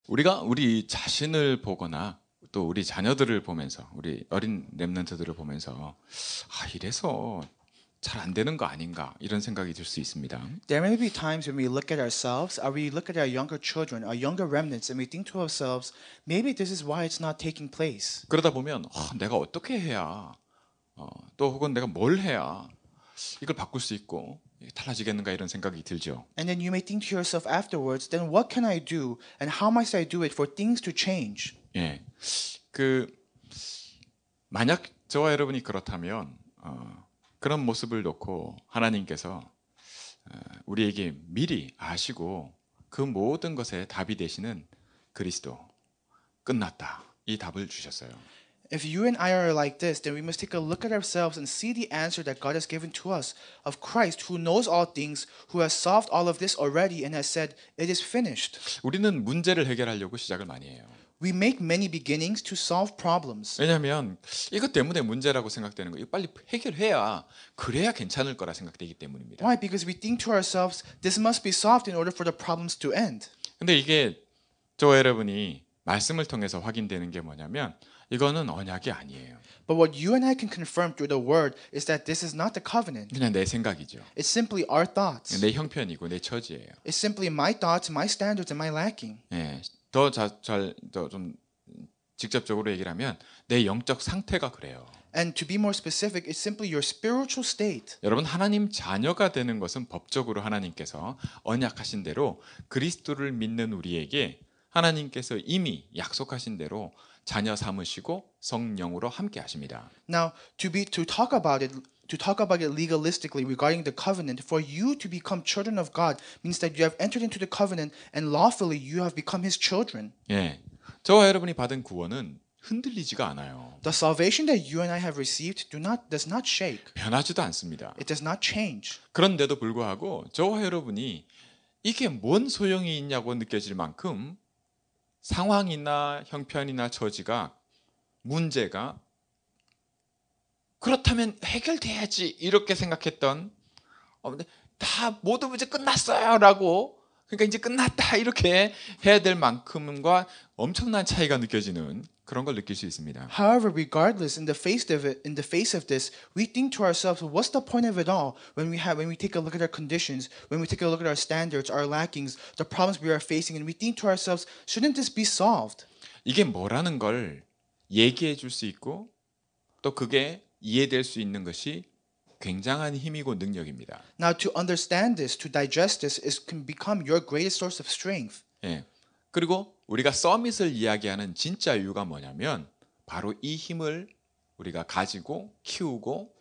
우리가 우리 자신을 보거나 또 우리 자녀들을 보면서 우리 어린 렘넌트들을 보면서 이래서 잘 안 되는 거 아닌가 이런 생각이 들 수 있습니다. There may be times when we look at ourselves, or we look at our younger children, our younger remnants, and we think to ourselves, maybe this is why it's not taking place. 그러다 보면 내가 어떻게 해야 또 혹은 내가 뭘 해야 이걸 바꿀 수 있고 달라지겠는가 이런 생각이 들죠. And then you may think to yourself afterwards, then what can I do, and how must I do it for things to change? 예, 그 만약 저와 여러분이 그렇다면 그런 모습을 놓고 하나님께서 우리에게 미리 아시고 그 모든 것에 답이 되시는 그리스도 끝났다 이 답을 주셨어요. If you and I are like this, then we must take a look at ourselves and see the answer that God has given to us of Christ, who knows all things, who has solved all of this already and has said, it is finished. 우리는 문제를 해결하려고 시작을 많이 해요. We make many beginnings to solve problems. 왜냐하면 이것 때문에 문제라고 생각되는 거 이거 빨리 해결해야 그래야 괜찮을 거라 생각되기 때문입니다. Why? Because we think to ourselves, this must be solved in order for the problems to end. 근데 이게 저와 여러분이 말씀을 통해서 확인되는 게 뭐냐면 이거는 언약이 아니에요. But what you and I can confirm through the word is that this is not the covenant. 그냥 내 생각이죠. It's simply our thoughts. 내 형편이고 내 처지예요. It's simply my thoughts, my standards, and my lacking. 예, 더 좀 직접적으로 얘기를 하면 내 영적 상태가 그래요. And to be more specific, it's simply your spiritual state. 여러분 하나님 자녀가 되는 것은 법적으로 하나님께서 언약하신 대로 그리스도를 믿는 우리에게 하나님께서 이미 약속하신 대로 자녀 삼으시고 성령으로 함께 하십니다. Now, to talk about it legalistically regarding the covenant, for you to become children of God means that you have entered into the covenant and lawfully you have become His children. 예, 저와 여러분이 받은 구원은 흔들리지가 않아요. The salvation that you and I have received does not shake. 변하지도 않습니다. It does not change. 그런데도 불구하고 저와 여러분이 이게 뭔 소용이 있냐고 느껴질 만큼 상황이나 형편이나 처지가 문제가 그렇다면 해결돼야지 이렇게 생각했던 근데 다 모든 문제 끝났어요라고 그러니까 이제 끝났다 이렇게 해야 될 만큼과 엄청난 차이가 느껴지는 그런 걸 느낄 수 있습니다. However, regardless, in the face of this, we think to ourselves, what's the point of it all? When we take a look at our conditions, when we take a look at our standards, our lackings, the problems we are facing, and we think to ourselves, shouldn't this be solved? 이게 뭐라는 걸 얘기해 줄 수 있고 또 그게 이해될 수 있는 것이 굉장한 힘이고 능력입니다. Now, to understand this, to digest this, can become your greatest source of strength. 예. 그리고 우리가 서밋을 이야기하는 진짜 이유가 뭐냐면 바로 이 힘을 우리가 가지고 키우고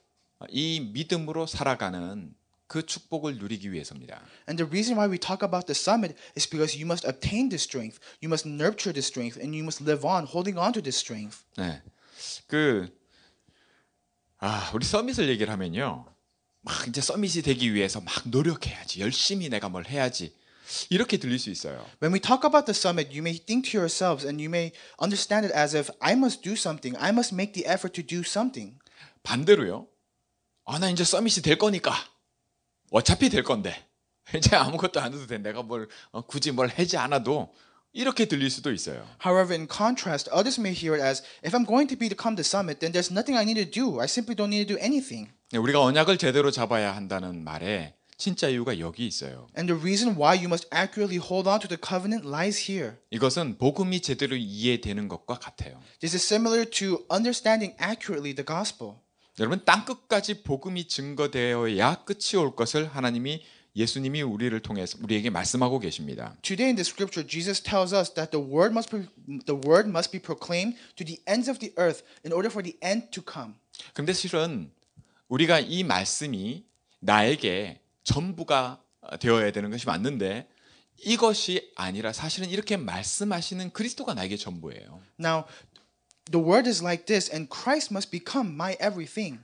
이 믿음으로 살아가는 그 축복을 누리기 위해서입니다. And the reason why we talk about the summit is because you must obtain this strength, you must nurture this strength, and you must live on, holding on to this strength. 네. 우리 서밋을 얘기를 하면요. 막 이제 서밋이 되기 위해서 막 노력해야지. 열심히 내가 뭘 해야지. 이렇게 들릴 수 있어요. When we talk about the summit, you may think to yourselves and you may understand it as if I must do something, I must make the effort to do something. 반대로요. 나 이제 서밋이 될 거니까 어차피 될 건데 이제 아무것도 안 해도 돼. 내가 굳이 뭘 하지 않아도 이렇게 들릴 수도 있어요. However, in contrast, others may hear it as if I'm going to become the summit, then there's nothing I need to do. I simply don't need to do anything. 우리가 언약을 제대로 잡아야 한다는 말에 진짜 이유가 여기 있어요. And the reason why you must accurately hold on to the covenant lies here. 이것은 복음이 제대로 이해되는 것과 같아요. This is similar to understanding accurately the gospel. 여러분 땅 끝까지 복음이 증거되어야 끝이 올 것을 예수님이 우리를 통해서 우리에게 말씀하고 계십니다. Today in the scripture, Jesus tells us that the word must be proclaimed to the ends of the earth in order for the end to come. 근데 실은 우리가 이 말씀이 나에게 전부가 되어야 되는 것이 맞는데 이것이 아니라 사실은 이렇게 말씀하시는 그리스도가 나에게 전부예요. Now, the word is like this, and Christ must become my everything.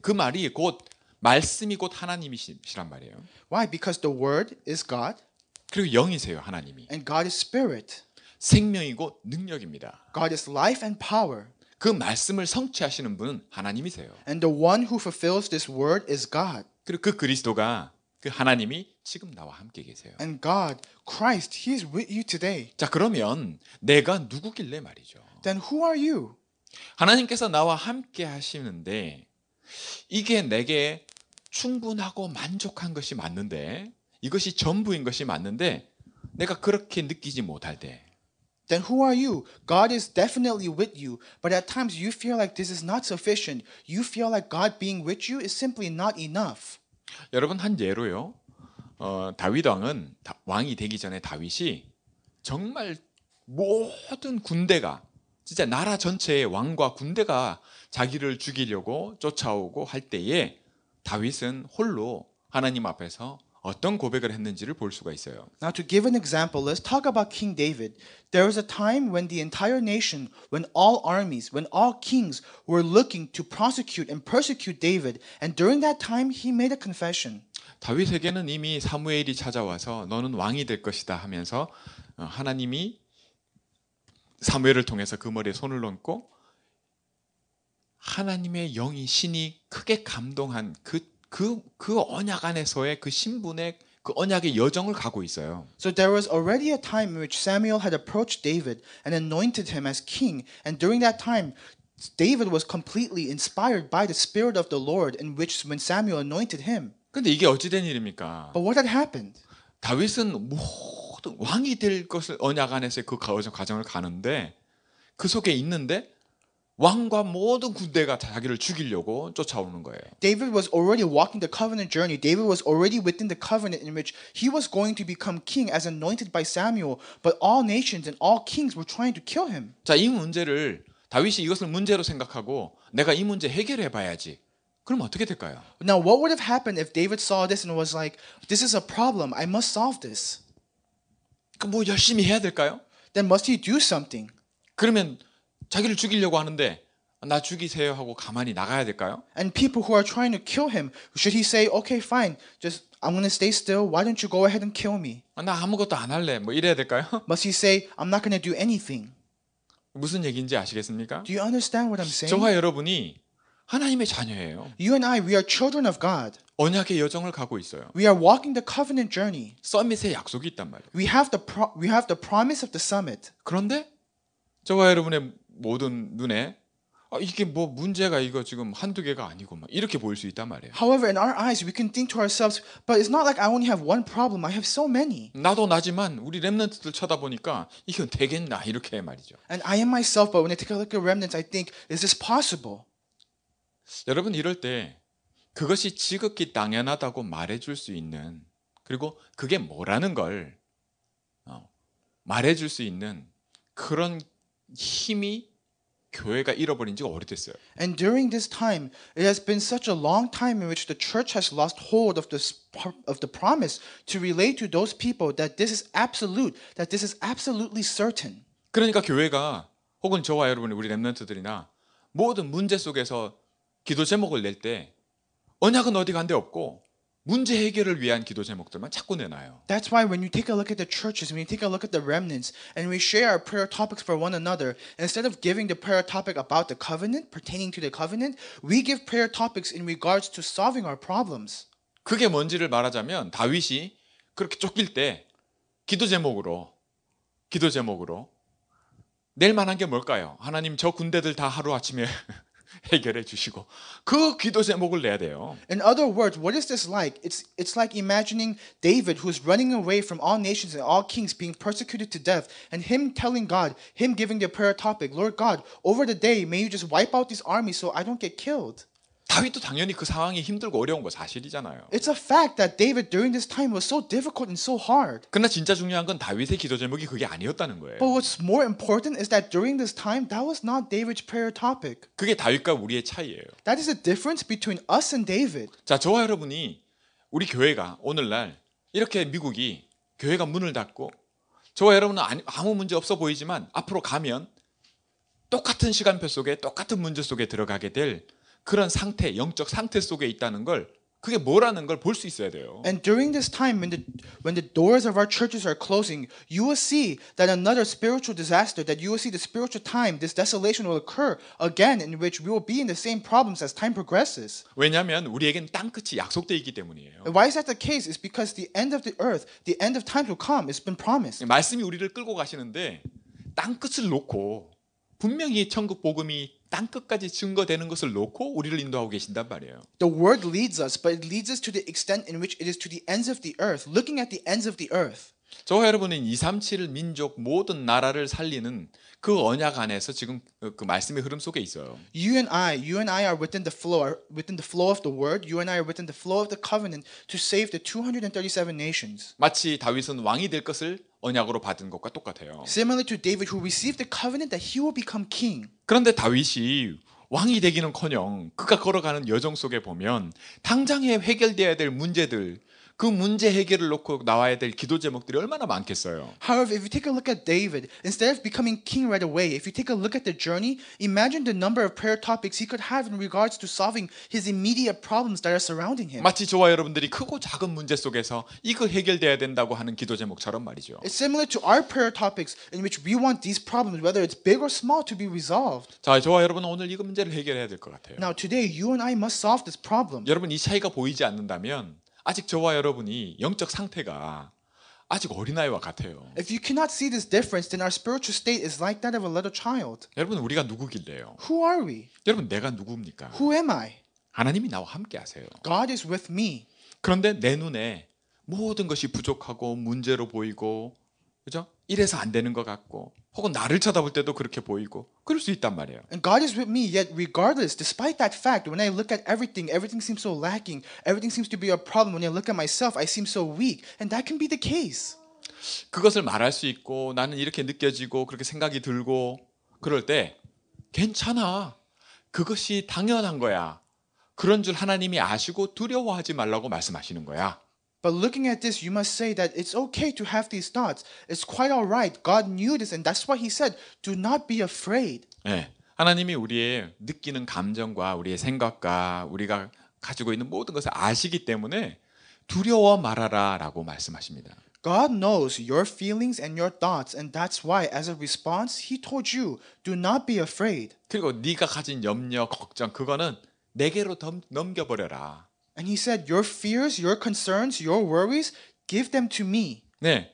그 말이 곧 말씀이 곧 하나님이시란 말이에요. Why? Because the word is God, 그리고 영이세요, 하나님이. and God is spirit. 생명이고 능력입니다. God is life and power. 그 말씀을 성취하시는 분은 하나님이세요. And the one who fulfills this word is God. 그리고 그 그리스도가 그 하나님이 지금 나와 함께 계세요. And God, Christ, He is with you today. 자, 그러면 내가 누구길래 말이죠. Then who are you? 하나님께서 나와 함께 하시는데 이게 내게 충분하고 만족한 것이 맞는데 이것이 전부인 것이 맞는데 내가 그렇게 느끼지 못할 때 Then who are you? God is definitely with you, but at times you feel like this is not sufficient. You feel like God being with you is simply not enough. 여러분 한 예로요. 다윗 왕은 왕이 되기 전에 다윗이 정말 모든 군대가 진짜 나라 전체의 왕과 군대가 자기를 죽이려고 쫓아오고 할 때에 다윗은 홀로 하나님 앞에서 어떤 고백을 했는지를 볼 수가 있어요. Now, to give an example, let's talk about King David. There was a time when the entire nation, when all armies, when all kings were looking to prosecute and persecute David. And during that time, he made a confession. 다윗에게는 이미 사무엘이 찾아와서 너는 왕이 될 것이다 하면서 하나님이 사무엘을 통해서 그 머리에 손을 얹고 하나님의 영이 신이 크게 감동한 그 언약 안에서의 그 신분의 그 언약의 여정을 가고 있어요. So there was already a time in which Samuel had approached David and anointed him as king. And during that time, David was completely inspired by the Spirit of the Lord in which when Samuel anointed him. 근데 이게 어찌 된 일입니까? But what had happened? 다윗은 모든 왕이 될 것을 언약 안에서의 그 과정을 가는데 그 속에 있는데 왕과 모든 군대가 자기를 죽이려고 쫓아오는 거예요. David was already walking the covenant journey. David was already within the covenant in which he was going to become king as anointed by Samuel. But all nations and all kings were trying to kill him. 자, 이 문제를 다윗이 이것을 문제로 생각하고 내가 이 문제 해결해 봐야지. 그럼 어떻게 될까요? Now, what would have happened if David saw this and was like, this is a problem. I must solve this. 그 뭐 열심히 해야 될까요? Then must he do something? 그러면 자기를 죽이려고 하는데 나 죽이세요 하고 가만히 나가야 될까요? And people who are trying to kill him, should he say, okay, fine, just I'm going to stay still. Why don't you go ahead and kill me? 나 아무것도 안 할래. 뭐 이래야 될까요? Must he say, I'm not going to do anything? 무슨 얘기인지 아시겠습니까? Do you understand what I'm saying? 저와 여러분이 하나님의 자녀예요. You and I, we are children of God. 언약의 여정을 가고 있어요. We are walking the covenant journey. 서밋의 약속이 있단 말이에요. We have the promise of the summit. 그런데 저와 여러분의 모든 눈에 이게 뭐 문제가 이거 지금 한두 개가 아니고 막 이렇게 보일 수 있단 말이에요. However, in our eyes, we can think to ourselves, but it's not like I only have one problem. I have so many. 나도 나지만 우리 렘넌트들 쳐다보니까 이건 되겠나 이렇게 말이죠. And I am myself, but when I take a look at remnants, I think, is this possible? 여러분 이럴 때 그것이 지극히 당연하다고 말해줄 수 있는 그리고 그게 뭐라는 걸 말해줄 수 있는 그런 힘이 교회가 잃어버린 지가 오래됐어요. And during this time, it has been such a long time in which the church has lost hold of the promise to relate to those people that this is absolute, that this is absolutely certain. 그러니까 교회가 혹은 저와 여러분이 우리 렘넌트들이나 모든 문제 속에서 기도 제목을 낼 때 언약은 어디 간 데 없고 문제 해결을 위한 기도 제목들만 자꾸 내놔요. That's why when you take a look at the churches, when you take a look at the remnants, and we share our prayer topics for one another, instead of giving the prayer topic about the covenant, pertaining to the covenant, we give prayer topics in regards to solving our problems. 그게 뭔지를 말하자면 다윗이 그렇게 쫓길 때 기도 제목으로 낼 만한 게 뭘까요? 하나님 저 군대들 다 하루아침에 해결해 주시고 그 기도 제목을 내야 돼요. In other words, what is this like? It's like imagining David who's running away from all nations and all kings being persecuted to death and him telling God, him giving the prayer topic, Lord God, over the day, may you just wipe out these armies so I don't get killed. 다윗도 당연히 그 상황이 힘들고 어려운 거 사실이잖아요. It's a fact that David during this time was so difficult and so hard. 그러나 진짜 중요한 건 다윗의 기도 제목이 그게 아니었다는 거예요. But what's more important is that during this time, that was not David's prayer topic. 그게 다윗과 우리의 차이예요. That is the difference between us and David. 자, 저와 여러분이 우리 교회가 오늘날 이렇게 미국이 교회가 문을 닫고 저와 여러분은 아무 문제 없어 보이지만 앞으로 가면 똑같은 시간표 속에 똑같은 문제 속에 들어가게 될 그런 상태, 영적 상태 속에 있다는 걸 그게 뭐라는 걸 볼 수 있어야 돼요. And during this time, when the doors of our churches are closing, you will see that another spiritual disaster, that you will see the spiritual time, this desolation will occur again, in which we will be in the same problems as time progresses. 왜냐하면 우리에겐 땅끝이 약속되어 있기 때문이에요. And why is that the case? It's because the end of the earth, the end of times will come. It's been promised. 말씀이 우리를 끌고 가시는데 땅끝을 놓고 분명히 천국 복음이 땅끝까지 증거되는 것을 놓고 우리를 인도하고 계신단 말이에요. The word leads us, but it leads us to the extent in which it is to the ends of the earth, looking at the ends of the earth. 저와 여러분은 237 민족 모든 나라를 살리는 그 언약 안에서 지금 그 말씀의 흐름 속에 있어요. You and I are within the flow of the word. You and I are within the flow of the covenant to save the 237 nations. 마치 다윗은 왕이 될 것을 언약으로 받은 것과 똑같아요. Similar to David, who received the covenant that he will become king. 그런데 다윗이 왕이 되기는커녕 그가 걸어가는 여정 속에 보면 당장에 해결돼야 될 문제들, 그 문제 해결을 놓고 나와야 될 기도 제목들이 얼마나 많겠어요. However, if you take a look at David, instead of becoming king right away, if you take a look at the journey, imagine the number of prayer topics he could have in regards to solving his immediate problems that are surrounding him. 마치 저와 여러분들이 크고 작은 문제 속에서 이거 해결돼야 된다고 하는 기도 제목처럼 말이죠. It's similar to our prayer topics in which we want these problems, whether it's big or small, to be resolved. 자, 저와 여러분은 오늘 이거 문제를 해결해야 될 것 같아요. Now, today, you and I must solve this problem. 여러분 이 차이가 보이지 않는다면 아직 저와 여러분이 영적 상태가 아직 어린아이와 같아요. If you cannot see this difference, then our spiritual state is like that of a little child. 여러분 우리가 누구길래요? Who are we? 여러분 내가 누굽니까? Who am I? 하나님이 나와 함께 하세요. God is with me. 그런데 내 눈에 모든 것이 부족하고 문제로 보이고, 그죠? 이래서 안 되는 것 같고, 혹은 나를 쳐다볼 때도 그렇게 보이고, 그럴 수 있단 말이에요. And God is with me, yet regardless, despite that fact, when I look at everything, everything seems so lacking. Everything seems to be a problem. When I look at myself, I seem so weak. And that can be the case. 그것을 말할 수 있고 나는 이렇게 느껴지고 그렇게 생각이 들고 그럴 때 괜찮아. 그것이 당연한 거야. 그런 줄 하나님이 아시고 두려워하지 말라고 말씀하시는 거야. But looking at this, you must say that it's okay to have these thoughts. It's quite all right. God knew this, and that's why He said, do not be afraid. 네, 하나님이 우리의 느끼는 감정과 우리의 생각과 우리가 가지고 있는 모든 것을 아시기 때문에 두려워 말아라라고 말씀하십니다. God knows your feelings and your thoughts, and that's why, as a response, He told you, do not be afraid. 그리고 네가 가진 염려, 걱정 그거는 내게로 넘겨버려라. And He said, your fears, your concerns, your worries, give them to me. 네,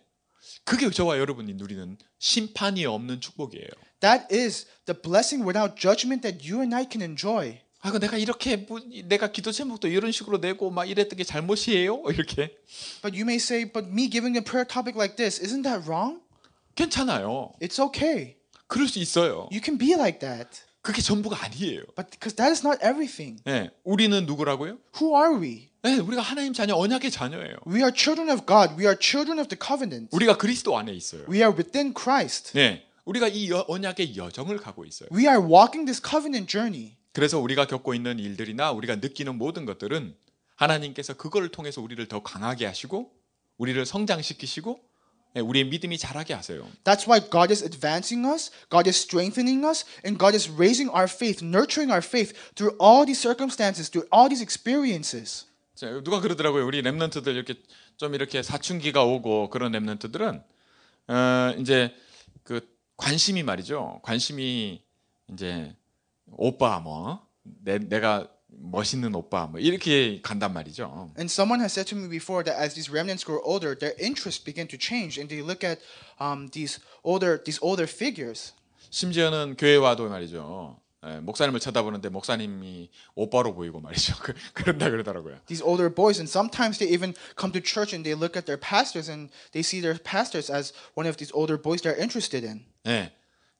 그게 저와 여러분이 누리는 심판이 없는 축복이에요. That is the blessing without judgment that you and I can enjoy. 아, 내가 이렇게 내가 기도 제목도 이런 식으로 내고 막 이랬던 게 잘못이에요? 이렇게 But you may say, but me giving a prayer topic like this, isn't that wrong? 괜찮아요. It's okay. 그럴 수 있어요. You can be like that. 그게 전부가 아니에요. But because that is not everything. 네, 우리는 누구라고요? Who are we? 네, 우리가 하나님 자녀, 언약의 자녀예요. We are children of God. We are children of the covenant. 우리가 그리스도 안에 있어요. We are within Christ. 네, 우리가 이 언약의 여정을 가고 있어요. We are walking this covenant journey. 그래서 우리가 겪고 있는 일들이나 우리가 느끼는 모든 것들은 하나님께서 그걸 통해서 우리를 더 강하게 하시고 우리를 성장시키시고 우리의 믿음이 자라게 하세요. That's why God is advancing us, God is strengthening us, and God is raising our faith, nurturing our faith through all these circumstances, through all these experiences. 자, 누가 그러더라고요. 우리 렘넌트들 이렇게 좀 이렇게 사춘기가 오고 그런 렘넌트들은 이제 그 관심이 말이죠. 관심이 이제 오빠 뭐 내가 멋있는 오빠 뭐 이렇게 간단 말이죠. And someone has said to me before that as these remnants grow older, their interests begin to change, and they look at these older figures. 심지어는 교회 와도 말이죠. 목사님을 쳐다보는데 목사님이 오빠로 보이고 말이죠. 그런다 그러더라고요. These older boys, and sometimes they even come to church and they look at their pastors and they see their pastors as one of these older boys they're interested in. 네,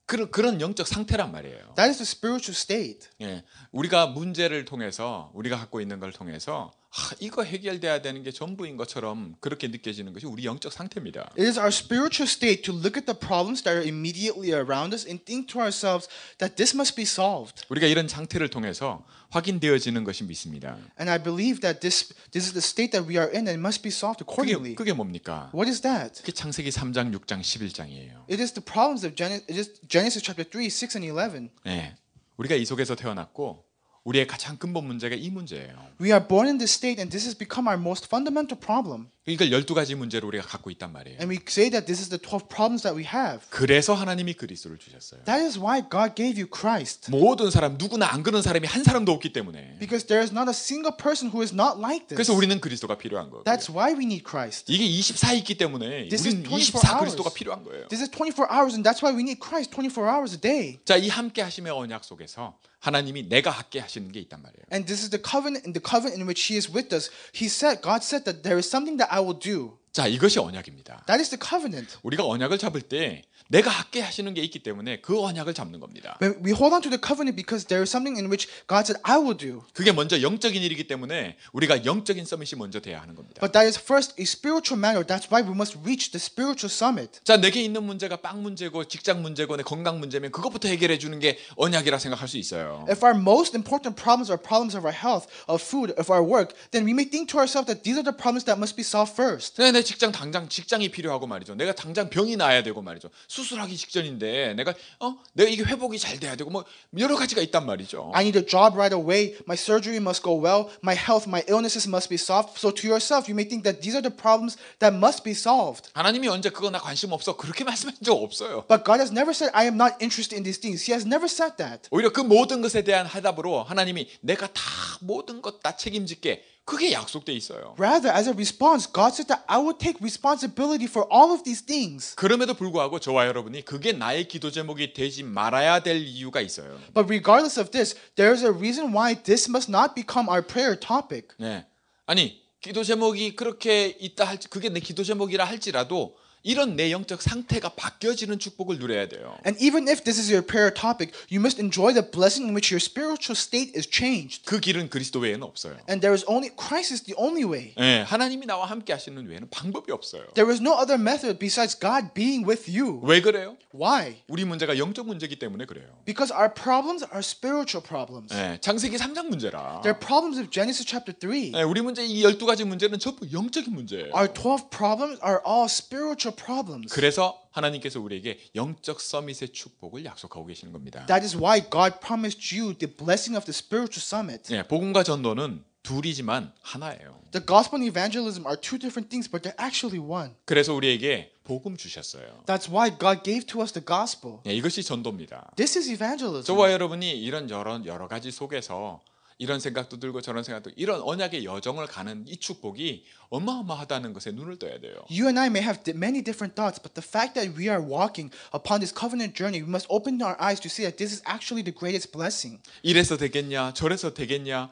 그런 영적 상태란 말이에요. That is the spiritual state. 예, 우리가 문제를 통해서 우리가 갖고 있는 걸 통해서 이거 해결돼야 되는 게 전부인 것처럼 그렇게 느껴지는 것이 우리 영적 상태입니다. It is our spiritual state to look at the problems that are immediately around us and think to ourselves that this must be solved. 우리가 이런 상태를 통해서 확인되어지는 것이 믿습니다. And I believe that this is the state that we are in and must be solved accordingly. 그게 뭡니까? What is that? 그게 창세기 3장, 6장, 11장이에요. It is the problems of Genesis chapter 3, 6, and 11. 예, 우리가 이 속에서 태어났고 우리의 가장 근본 문제가 이 문제예요. We are born in this state, and this has become our most fundamental problem. 이걸 12가지 문제를 우리가 갖고 있단 말이에요. And we say that this is the 12 problems that we have. 그래서 하나님이 그리스도를 주셨어요. That is why God gave you Christ. 모든 사람 누구나 안 그런 사람이 한 사람도 없기 때문에. Because there is not a single person who is not like this. 그래서 우리는 그리스도가 필요한 거예요. That's why we need Christ. 이게 24 있기 때문에 This is 우리는 24 24 hours. 그리스도가 필요한 거예요. This is 24 hours, and that's why we need Christ 24 hours a day. 자, 이 함께 하심의 언약 속에서 하나님이 내가 함께 하시는 게 있단 말이에요. And this is the covenant in which He is with us. God said that there is something that I will do. 자, 이것이 언약입니다. That is the covenant. 우리가 언약을 잡을 때 내가 함께 하시는 게 있기 때문에 그 언약을 잡는 겁니다. When we hold on to the covenant because there is something in which God said, I will do. 그게 먼저 영적인 일이기 때문에 우리가 영적인 서밋이 먼저 돼야 하는 겁니다. But that is first a spiritual matter. That's why we must reach the spiritual summit. 자, 내게 있는 문제가 빵 문제고 직장 문제고 내 건강 문제면 그것부터 해결해 주는 게 언약이라 생각할 수 있어요. If our most important problems are problems of our health, of food, of our work, then we may think to ourselves that these are the problems that must be solved first. 내 직장 당장 직장이 필요하고 말이죠. 내가 당장 병이 나야 되고 말이죠. 수술하기 직전인데 내가 이게 회복이 잘 돼야 되고 뭐 여러 가지가 있단 말이죠. I need a job right away. My surgery must go well. My health, my illnesses must be solved. So to yourself, you may think that these are the problems that must be solved. 하나님이 언제 그거 나 관심 없어 그렇게 말씀하신 적 없어요. But God has never said, I am not interested in these things. He has never said that. 오히려 그 모든 것에 대한 해답으로 하나님이 내가 다 모든 것 다 책임질게. 그게 약속돼 있어요. Rather, as a response, God said that I will take responsibility for all of these things. 그럼에도 불구하고 저와 여러분이 그게 나의 기도 제목이 되지 말아야 될 이유가 있어요. But regardless of this, there is a reason why this must not become our prayer topic. 네. 아니, 기도 제목이 그렇게 있다 할지 그게 내 기도 제목이라 할지라도 이런 내 영적 상태가 바뀌어지는 축복을 누려야 돼요. And even if this is your prayer topic, you must enjoy the blessing in which your spiritual state is changed. 그 길은 그리스도 외에는 없어요. And there is only Christ is the only way. 네, 하나님이 나와 함께 하시는 외에는 방법이 없어요. There is no other method besides God being with you. 왜 그래요? Why? 우리 문제가 영적 문제이기 때문에 그래요. Because our problems are spiritual problems. 네, 창세기 3장 문제라. They're problems of Genesis chapter 3. 네, 우리 문제 이 12가지 문제는 전부 영적인 문제예요. Our 12 problems are all spiritual problems. 그래서 하나님께서 우리에게 영적 서밋의 축복을 약속하고 계시는 겁니다. That is why God promised you the blessing of the spiritual summit. 네, 복음과 전도는 둘이지만 하나예요. The gospel and evangelism are two different things, but they're actually one. 그래서 우리에게 복음 주셨어요. That's why God gave to us the gospel. 네, 이것이 전도입니다. This is evangelism. 저와 여러분이 이런 여러 가지 속에서 이런 생각도 들고 저런 생각도 이런 언약의 여정을 가는 이 축복이 어마어마하다는 것에 눈을 떠야 돼요. You and I may have many different thoughts, but the fact that we are walking upon this covenant journey, we must open our eyes to see that this is actually the greatest blessing. 이래서 되겠냐 저래서 되겠냐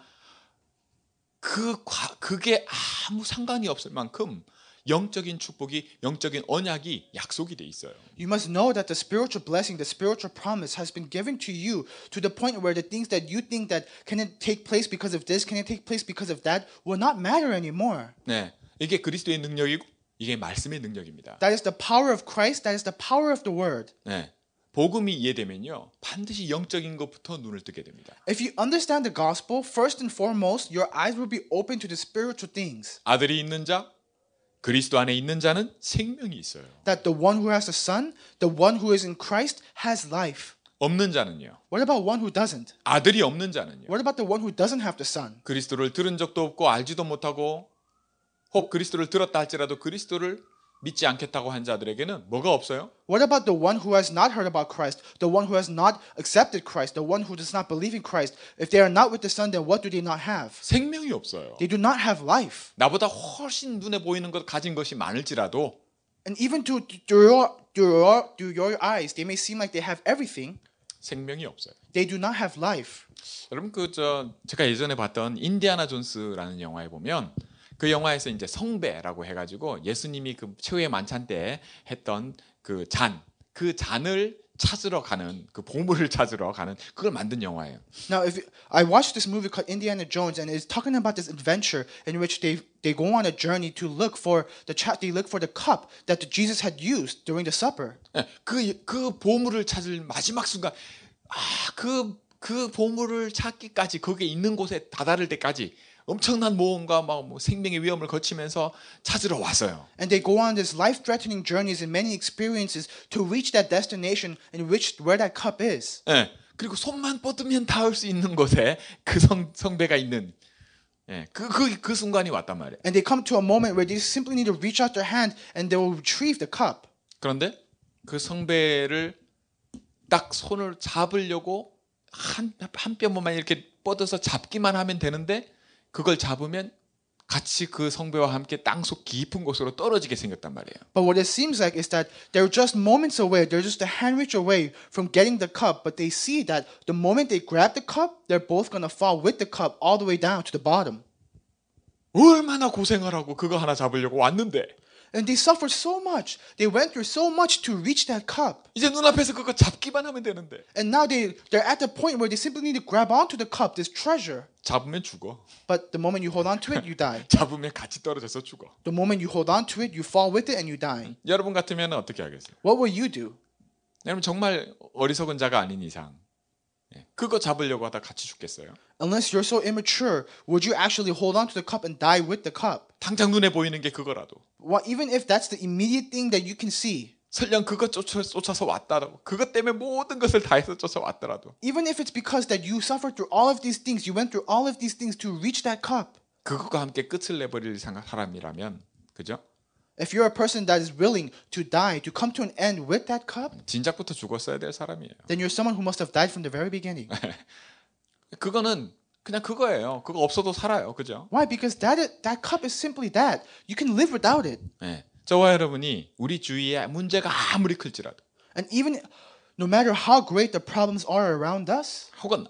그게 아무 상관이 없을 만큼 영적인 축복이 영적인 언약이 약속이 돼 있어요. You must know that the spiritual blessing, the spiritual promise has been given to you to the point where the things that you think that can it take place because of this, can it take place because of that, will not matter anymore. 네, 이게 그리스도의 능력이고 이게 말씀의 능력입니다. That is the power of Christ, that is the power of the word. 네, 복음이 이해되면요 반드시 영적인 것부터 눈을 뜨게 됩니다. If you understand the gospel, first and foremost, your eyes will be open to the spiritual things. 아들이 있는 자 그리스도 안에 있는 자는 생명이 있어요. That the one who has a son, the one who is in Christ, has life. 없는 자는요. What about one who doesn't? 아들이 없는 자는요. What about the one who doesn't have the son? 그리스도를 들은 적도 없고 알지도 못하고 혹 그리스도를 들었다 할지라도 그리스도를 믿지 않겠다고 한 자들에게는 뭐가 없어요? What about the one who has not heard about Christ, the one who has not accepted Christ, the one who does not believe in Christ? If they are not with the Son, then what do they not have? 생명이 없어요. They do not have life. 나보다 훨씬 눈에 보이는 것 가진 것이 많을지라도 And even through your eyes, they may seem like they have everything. 생명이 없어요. They do not have life. 여러분 제가 예전에 봤던 인디아나 존스라는 영화에 보면 그 영화에서 이제 성배라고 해가지고 예수님이 그 최후의 만찬 때 했던 그 잔을 찾으러 가는 그 보물을 찾으러 가는 그걸 만든 영화예요. Now, I watched this movie called Indiana Jones, and it's talking about this adventure in which they go on a journey to look for the cup that Jesus had used during the supper. 그 보물을 찾을 마지막 순간 그 보물을 찾기까지 거기에 있는 곳에 다다를 때까지 엄청난 모험과 뭐 생명의 위험을 거치면서 찾으러 왔어요. And they go on this life-threatening journeys and many experiences to reach that destination where that cup is. 네, 그리고 손만 뻗으면 닿을 수 있는 곳에 그 성배가 있는 그 순간이 왔단 말이에요. And they come to a moment where they simply need to reach out their hand and they will retrieve the cup. 그런데 그 성배를 딱 손을 잡으려고 한 뼘만 이렇게 뻗어서 잡기만 하면 되는데 그걸 잡으면 같이 그 성배와 함께 땅속 깊은 곳으로 떨어지게 생겼단 말이에요. But what it seems like is that they're just moments away, they're just a hand reach away from getting the cup, but they see that the moment they grab the cup, they're both going to fall with the cup all the way down to the bottom. 얼마나 고생을 하고 그거 하나 잡으려고 왔는데 And they suffered so much. They went through so much to reach that cup. 이제 눈앞에서 그거 잡기만 하면 되는데 And now they're at the point where they simply need to grab onto the cup, this treasure. 잡으면 죽어. But the moment you hold on to it, you die. 잡으면 같이 떨어져서 죽어. The moment you hold on to it, you fall with it and you die. 여러분 같으면 어떻게 하겠어요? What will you do? 여러분 정말 어리석은 자가 아닌 이상 그거 잡으려고 하다 같이 죽겠어요? Unless you're so immature, would you actually hold on to the cup and die with the cup? 당장 눈에 보이는 게 그거라도 Well, even if that's the immediate thing that you can see, 설령 그거 쫓아서 왔다라고 그것 때문에 모든 것을 다해서 쫓아왔더라도 even if it's because that you suffered through all of these things, you went through all of these things to reach that cup. 그것과 함께 끝을 내버릴 사람이라면 그죠? If you're a person that is willing to die, to come to an end with that cup, 진작부터 죽었어야 될 사람이에요. then you're someone who must have died from the very beginning. 그거는 그냥 그거예요. 그거 없어도 살아요. 그죠? Why? Because that cup is simply that. You can live without it. 네. 저와 여러분이 우리 주위에 문제가 아무리 클지라도 And even no matter how great the problems are around us, 혹은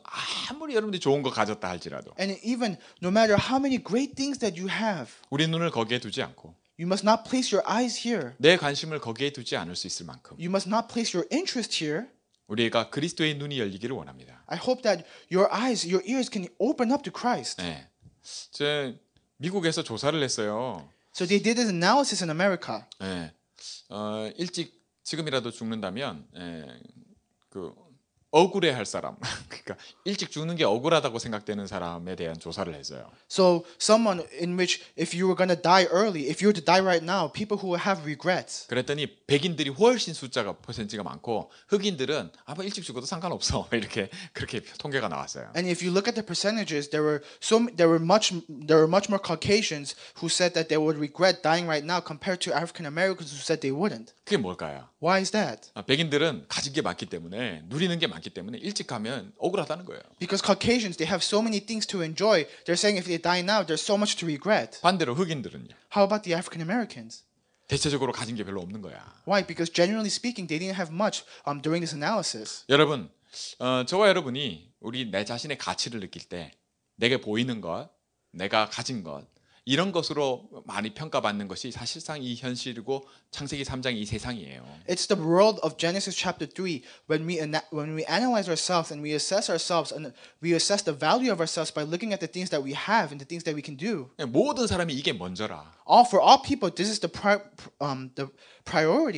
아무리 여러분들이 좋은 거 가졌다 할지라도 and even no matter how many great things that you have, 우리 눈을 거기에 두지 않고 you must not place your eyes here. 내 관심을 거기에 두지 않을 수 있을 만큼 You must not place your interest here. 우리가 그리스도의 눈이 열리기를 원합니다. I hope that your eyes, your ears can open up to Christ. 네. 저 미국에서 조사를 했어요. So they did this analysis in America. 네. 일찍 지금이라도 죽는다면 그 억울해할 사람, 그러니까 일찍 죽는 게 억울하다고 생각되는 사람에 대한 조사를 했어요. So someone in which if you were going to die early, if you were to die right now, people who have regrets. 그랬더니 백인들이 훨씬 숫자가 퍼센트가 많고 흑인들은 뭐 일찍 죽어도 상관없어 이렇게 그렇게 통계가 나왔어요. And if you look at the percentages, there were much more Caucasians who said that they would regret dying right now compared to African Americans who said they wouldn't. 그게 뭘까요? Why is that? 백인들은 가진 게 많기 때문에 누리는 게 많기 때문에 일찍 가면 억울하다는 거예요. Because Caucasians, they have so many things to enjoy. They're saying if they die now, there's so much to regret. 반대로 흑인들은요. How about the African Americans? 대체적으로 가진 게 별로 없는 거야. Why? Because generally speaking, they didn't have much during this analysis. 여러분, 저와 여러분이 우리 내 자신의 가치를 느낄 때 내게 보이는 것, 내가 가진 것 이런 것으로 많이 평가받는 것이 사실상 이 현실이고 창세기 3장 이 세상이에요. It's the world of Genesis chapter 3 when we analyze ourselves and we assess ourselves and we assess the value of ourselves by looking at the things that we have and the things that we can do. 모든 사람이 이게 먼저라. For all people, this is the priority,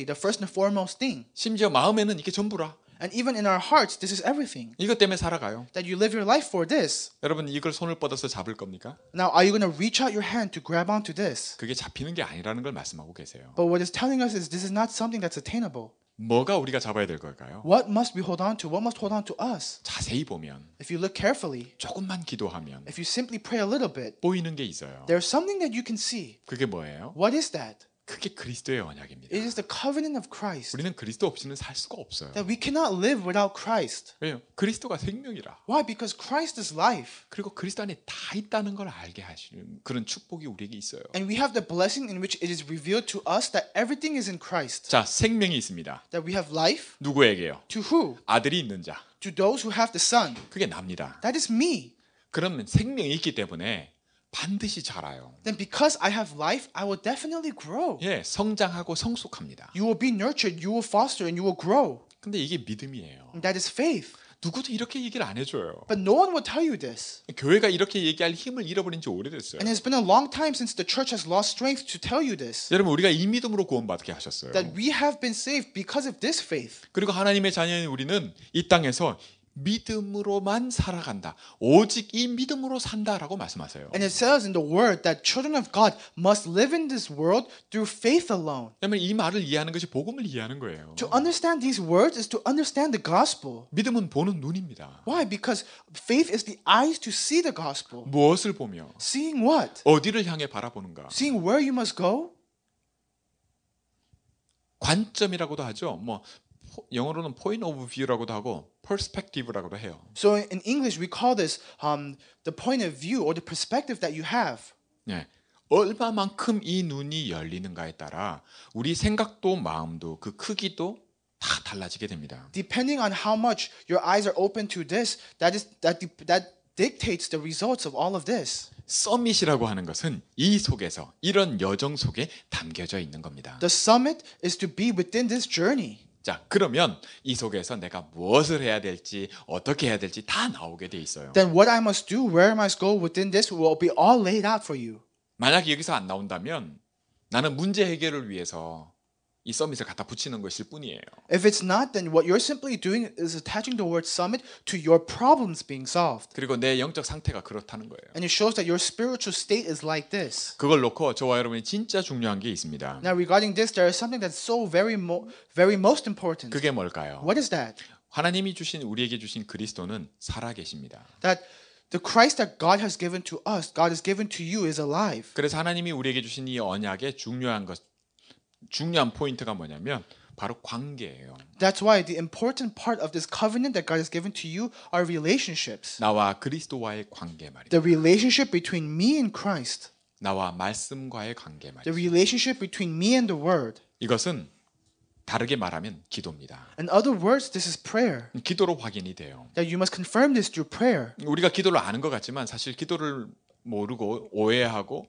the first and foremost thing. 심지어 마음에는 이게 전부라. And even in our hearts, this is everything. 이것 때문에 살아가요. That you live your life for this. 여러분 이걸 손을 뻗어서 잡을 겁니까? Now, are you going to reach out your hand to grab onto this? 그게 잡히는 게 아니라는 걸 말씀하고 계세요. But what it's telling us is this is not something that's attainable. 뭐가 우리가 잡아야 될 걸까요? What must we hold on to? What must hold on to us? 자세히 보면 If you look carefully, 조금만 기도하면 if you simply pray a little bit, 보이는 게 있어요. there's something that you can see. 그게 뭐예요? What is that? 그게 그리스도의 언약입니다. It is the covenant of Christ. 우리는 그리스도 없이는 살 수가 없어요. That we cannot live without Christ. 왜요? 그리스도가 생명이라. Why? Because Christ is life. 그리고 그리스도 안에 다 있다는 걸 알게 하시는 그런 축복이 우리에게 있어요. And we have the blessing in which it is revealed to us that everything is in Christ. 자, 생명이 있습니다. That we have life. 누구에게요? To who? 아들이 있는 자. To those who have the Son. 그게 납니다. That is me. 그러면 생명이 있기 때문에 반드시 자라요. Then because I have life, I will definitely grow. 예, 성장하고 성숙합니다. You will be nurtured, you will foster, and you will grow. 근데 이게 믿음이에요. And that is faith. 누구도 이렇게 얘기를 안 해줘요. But no one will tell you this. 교회가 이렇게 얘기할 힘을 잃어버린 지 오래됐어요. And it's been a long time since the church has lost strength to tell you this. 여러분 우리가 이 믿음으로 구원받게 하셨어요. That we have been saved because of this faith. 그리고 하나님의 자녀인 우리는 이 땅에서 믿음으로만 살아간다. 오직 이 믿음으로 산다라고 말씀하세요. And it says in the word that children of God must live in this world through faith alone. 왜냐하면 이 말을 이해하는 것이 복음을 이해하는 거예요. To understand these words is to understand the gospel. 믿음은 보는 눈입니다. Why? Because faith is the eyes to see the gospel. 무엇을 보며 Seeing what? 어디를 향해 바라보는가? Seeing where you must go? 관점이라고도 하죠. 뭐 영어로는 point of view라고도 하고 perspective라고도 해요. So in English, we call this the point of view or the perspective that you have. 네. 얼마만큼 이 눈이 열리는가에 따라 우리 생각도 마음도 그 크기도 다 달라지게 됩니다. Depending on how much your eyes are open to this, that dictates the results of all of this. 서밋이라고 하는 것은 이 속에서 이런 여정 속에 담겨져 있는 겁니다. The summit is to be within this journey. 자, 그러면 이 속에서 내가 무엇을 해야 될지 어떻게 해야 될지 다 나오게 돼 있어요. Then what I must do, where I must go within this will be all laid out for you. 만약 여기서 안 나온다면 나는 문제 해결을 위해서 이 서밋을 갖다 붙이는 것일 뿐이에요. If it's not, then what you're simply doing is attaching the word summit to your problems being solved. 그리고 내 영적 상태가 그렇다는 거예요. And it shows that your spiritual state is like this. 그걸 놓고 저와 여러분이 진짜 중요한 게 있습니다. Now regarding this, there is something that's so very most important. 그게 뭘까요? What is that? 하나님이 주신 우리에게 주신 그리스도는 살아 계십니다. That the Christ that God has given to us, God has given to you is alive. 그래서 하나님이 우리에게 주신 이 언약의 중요한 포인트가 뭐냐면 바로 관계예요. That's why the important part of this covenant that God has given to you are relationships. 나와 그리스도와의 관계 말이죠. The relationship between me and Christ. 나와 말씀과의 관계 말이죠. The relationship between me and the Word. 이것은 다르게 말하면 기도입니다. In other words, this is prayer. 기도로 확인이 돼요. That you must confirm this through prayer. 우리가 기도를 아는 것 같지만 사실 기도를 모르고 오해하고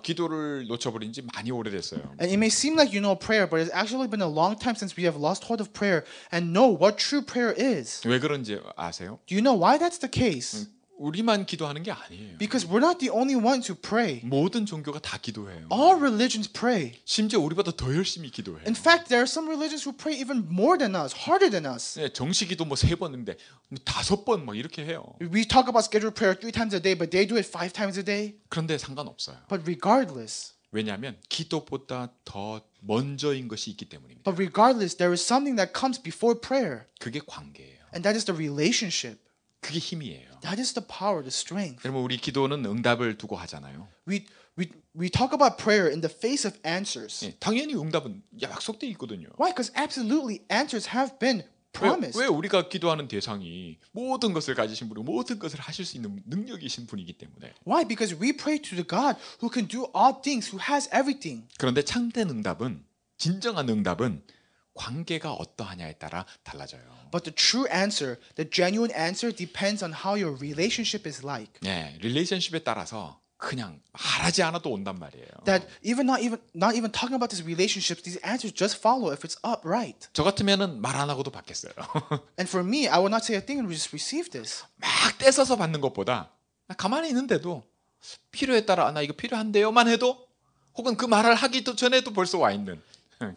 기도를 놓쳐버린 지 많이 오래됐어요. And it may seem like you know prayer, but it's actually been a long time since we have lost hold of prayer and know what true prayer is. 왜 그런지 아세요? Do you know why that's the case? 우리만 기도하는 게 아니에요. Because we're not the only ones who pray. 모든 종교가 다 기도해요. All religions pray. 심지어 우리보다 더 열심히 기도해요. In fact, there are some religions who pray even more than us, harder than us. 네, 정식기도 뭐 3번인데 5번 뭐 이렇게 해요. We talk about scheduled prayer 3 times a day, but they do it 5 times a day. 그런데 상관없어요. But regardless, 왜냐하면 기도보다 더 먼저인 것이 있기 때문입니다. but regardless, there is something that comes before prayer, 그게 관계예요. and that is the relationship. 그게 힘이에요. That is the power, the strength. 여러분 우리 기도는 응답을 두고 하잖아요. We talk about prayer in the face of answers. 예, 당연히 응답은 약속돼 있거든요. Why? Because absolutely answers have been promised. 왜 우리가 기도하는 대상이 모든 것을 가지신 분이고 모든 것을 하실 수 있는 능력이신 분이기 때문에. Why? Because we pray to the God who can do all things, who has everything. 그런데 참된 응답은 진정한 응답은 관계가 어떠하냐에 따라 달라져요. But the true answer, the genuine answer, depends on how your relationship is like. 네, 릴레이션십에 따라서 그냥 말하지 않아도 온단 말이에요. That not even talking about these relationships, these answers just follow if it's upright. 저 같으면은 말 안 하고도 받겠어요. And for me, I will not say a thing and we just receive this. 막 떼써서 받는 것보다 나 가만히 있는데도 필요에 따라 나 이거 필요한데요만 해도 혹은 그 말을 하기도 전에도 벌써 와 있는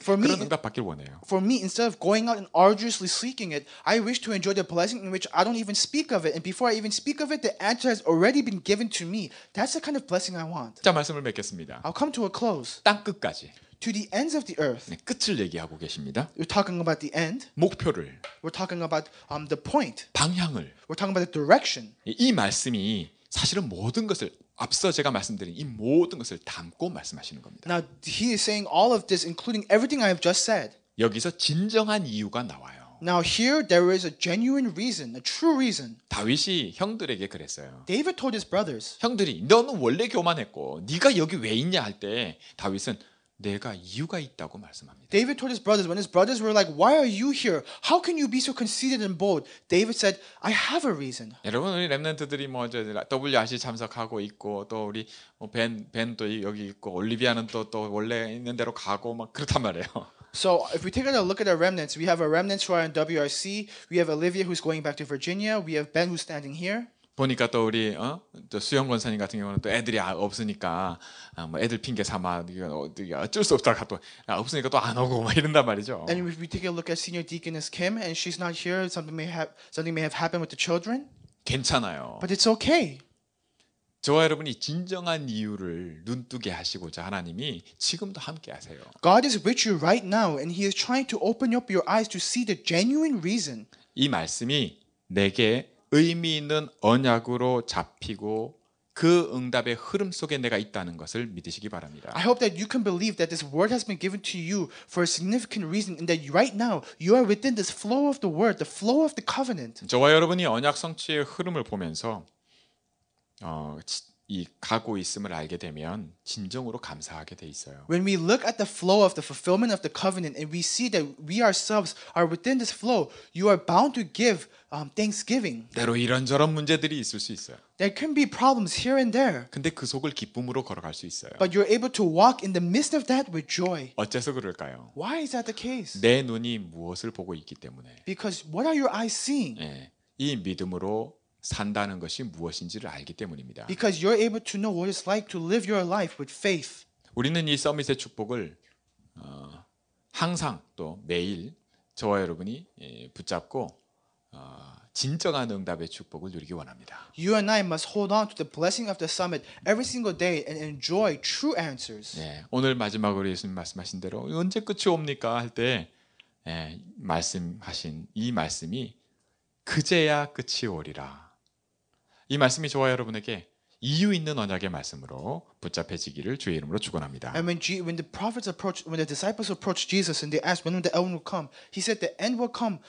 For me, 그런 응답 받길 원해요. For me, instead of going out and arduously seeking it, I wish to enjoy the blessing in which I don't even speak of it. And before I even speak of it, the answer has already been given to me. That's the kind of blessing I want. 자, 말씀을 맺겠습니다. I'll come to a close. 땅 끝까지 To the ends of the earth. 네, 끝을 얘기하고 계십니다. We're talking about the end. 목표를, We're talking about the point. 방향을. We're talking about the direction. 이 말씀이 사실은 모든 것을 앞서 제가 말씀드린 이 모든 것을 담고 말씀하시는 겁니다. Now, he is saying all of this, including everything I have just said. 여기서 진정한 이유가 나와요. Now, here there is a genuine reason, a true reason. 다윗이 형들에게 그랬어요. David told his brothers, 형들이 너는 원래 교만했고 네가 여기 왜 있냐 할 때 다윗은 내가 이유가 있다고 말씀합니다. David told his brothers, when his brothers were like, why are you here? How can you be so conceited and bold? David said, I have a reason. 여러분 우리 렘넌트들이 뭐 WRC 참석하고 있고 또 우리 벤도 여기 있고 올리비아는 또 원래 있는 대로 가고 막 그렇단 말이에요. So if we take a look at our remnants, we have our remnants who are in WRC. We have Olivia who's going back to Virginia. We have Ben who's standing here. 보니까 또 우리 또 수영 권사님 같은 경우는 또 애들이 없으니까 뭐 애들 핑계 삼아 네가 어쩔 수 없다가 또 없으니까 또 안 오고 막 이런단 말이죠. And if we take a look at Senior Deaconess Kim, and she's not here, something may have happened with the children, 괜찮아요. but it's okay. 저와 여러분이 진정한 이유를 눈뜨게 하시고자 하나님이 지금도 함께 하세요. God is with you right now, and He is trying to open up your eyes to see the genuine reason. 이 말씀이 내게 의미 있는 언약으로 잡히고 그 응답의 흐름 속에 내가 있다는 것을 믿으시기 바랍니다. I hope that you can believe that this word has been given to you for a significant reason, and that right now you are within this flow of the word, the flow of the covenant. 저와 여러분이 언약 성취의 흐름을 보면서 이 가고 있음을 알게 되면 진정으로 감사하게 돼 있어요. When we look at the flow of the fulfillment of the covenant, and we see that we ourselves are within this flow, you are bound to give thanksgiving. 때로 이런저런 문제들이 있을 수 있어요. There can be problems here and there, 근데 그 속을 기쁨으로 걸어갈 수 있어요. but you're able to walk in the midst of that with joy. 어째서 그럴까요? Why is that the case? 내 눈이 무엇을 보고 있기 때문에. Because what are your eyes seeing? 예, 이 믿음으로 산다는 것이 무엇인지를 알기 때문입니다. Because you're able to know what it's like to live your life with faith. 우리는 이 서밋의 축복을 항상 또 매일 저와 여러분이 붙잡고 진정한 응답의 축복을 누리기 원합니다. You and I must hold on to the blessing of the summit every single day and enjoy true answers. 네, 오늘 마지막으로 예수님 말씀하신 대로 언제 끝이 옵니까 할 때 말씀하신 이 말씀이 그제야 끝이 오리라. 이 말씀이 저와 여러분에게 이유 있는 언약의 말씀으로 붙잡혀지기를 주의 이름으로 축원합니다. And when the disciples approached Jesus and they asked when the end will come, he said the end will come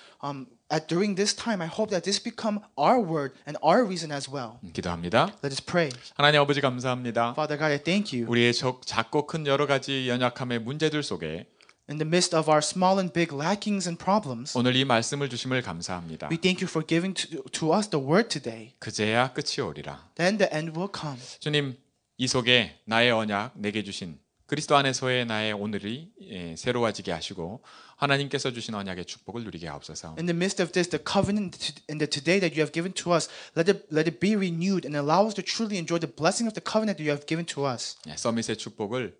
during this time. I hope that this become our word and our reason as well. 기도합니다. Let us pray. 하나님 아버지 감사합니다. Father God, I thank you. 우리의 작고 큰 여러 가지 연약함의 문제들 속에 In the midst of our small and big lackings and problems, 오늘 이 말씀을 주심을 감사합니다. we thank you for giving to us the word today. 그제야 끝이 오리라. Then the end will come. 주님, 이 속에 나의 언약 내게 주신 그리스도 안에서의 나의 오늘이 새로워지게 하시고 하나님께서 주신 언약의 축복을 누리게 하옵소서. In the midst of this, the covenant and the today that you have given to us, let it be renewed and allow us to truly enjoy the blessing of the covenant that you have given to us. 서밋의 축복을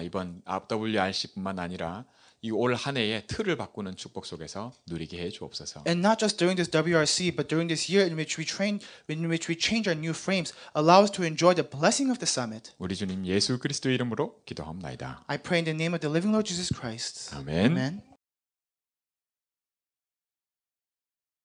이번 WRC뿐만 아니라 이 올 한 해의 틀을 바꾸는 축복 속에서 누리게 해 주옵소서. And not just during this WRC, but during this year in which we change our new frames, allow us to enjoy the blessing of the summit. 우리 주님 예수 그리스도의 이름으로 기도합나이다. I pray in the name of the living Lord Jesus Christ. 아멘. Amen.